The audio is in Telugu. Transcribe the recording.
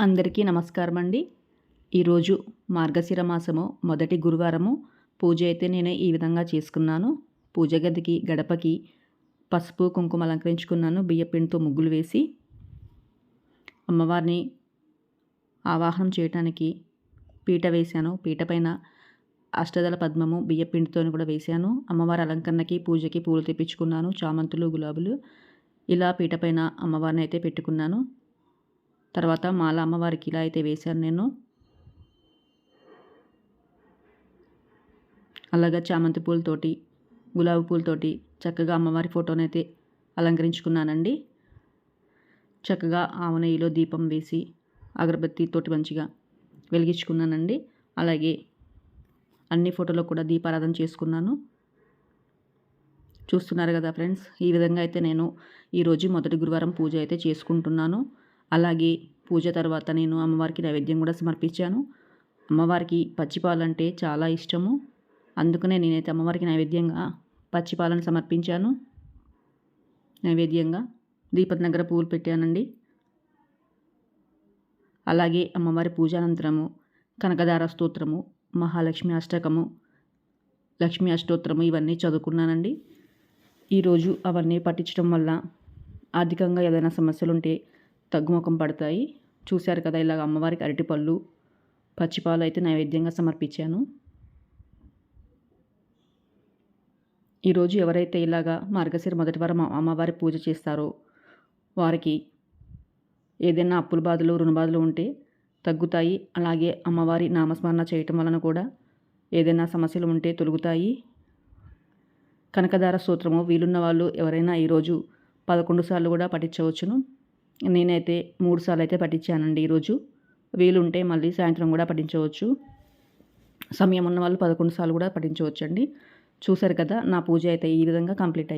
అందరికీ నమస్కారం అండి. ఈరోజు మార్గశిర మాసము మొదటి గురువారము పూజ అయితే నేను ఈ విధంగా చేసుకున్నాను. పూజ గదికి గడపకి పసుపు కుంకుమ అలంకరించుకున్నాను. బియ్యపిండితో ముగ్గులు వేసి అమ్మవారిని ఆవాహనం చేయటానికి పీట వేశాను. పీట పైన అష్టదళ పద్మము బియ్యపిండితో కూడా వేశాను. అమ్మవారి అలంకరణకి పూజకి పూలు తెప్పించుకున్నాను. చామంతులు గులాబులు ఇలా పీట పైన అమ్మవారిని అయితే పెట్టుకున్నాను. తర్వాత మాల అమ్మవారికి ఇలా అయితే వేశాను నేను. అలాగే చామంతి పూలతోటి గులాబీ పూలతోటి చక్కగా అమ్మవారి ఫోటోనైతే అలంకరించుకున్నానండి. చక్కగా ఆవ నెయ్యిలో దీపం వేసి అగరబత్తితోటి మంచిగా వెలిగించుకున్నానండి. అలాగే అన్ని ఫోటోలో కూడా దీపారాధన చేసుకున్నాను. చూస్తున్నారు కదా ఫ్రెండ్స్, ఈ విధంగా అయితే నేను ఈరోజు మొదటి గురువారం పూజ అయితే చేసుకుంటున్నాను. అలాగే పూజ తర్వాత నేను అమ్మవారికి నైవేద్యం కూడా సమర్పించాను. అమ్మవారికి పచ్చిపాలంటే చాలా ఇష్టము. అందుకనే నేనైతే అమ్మవారికి నైవేద్యంగా పచ్చిపాలను సమర్పించాను. నైవేద్యంగా దీపం దగ్గర పువ్వులు పెట్టానండి. అలాగే అమ్మవారి పూజానంతరము కనకదార స్తోత్రము, మహాలక్ష్మి అష్టకము, లక్ష్మీ అష్టోత్తరము ఇవన్నీ చదువుకున్నానండి. ఈరోజు అవన్నీ పఠించడం వల్ల ఆర్థికంగా ఏదైనా సమస్యలు ఉంటే తగ్గుముఖం పడతాయి. చూశారు కదా, ఇలాగ అమ్మవారికి అరటిపళ్ళు పచ్చిపాలు అయితే నైవేద్యంగా సమర్పించాను. ఈరోజు ఎవరైతే ఇలాగా మార్గశిర మొదటి వారం అమ్మవారి పూజ చేస్తారో వారికి ఏదైనా అప్పుల బాధలు రుణ బాధలు ఉంటే తగ్గుతాయి. అలాగే అమ్మవారి నామస్మరణ చేయటం వలన కూడా ఏదైనా సమస్యలు ఉంటే తొలగుతాయి. కనకదార స్తోత్రము వీలున్న వాళ్ళు ఎవరైనా ఈరోజు 11 సార్లు కూడా పఠించవచ్చును. నేనైతే 3 సార్లు అయితే పఠించానండి. ఈరోజు వీలుంటే మళ్ళీ సాయంత్రం కూడా పఠించవచ్చు. సమయం ఉన్న వాళ్ళు 11 సార్లు కూడా పఠించవచ్చు అండి. చూశారు కదా, నా పూజ అయితే ఈ విధంగా కంప్లీట్ అయ్యింది.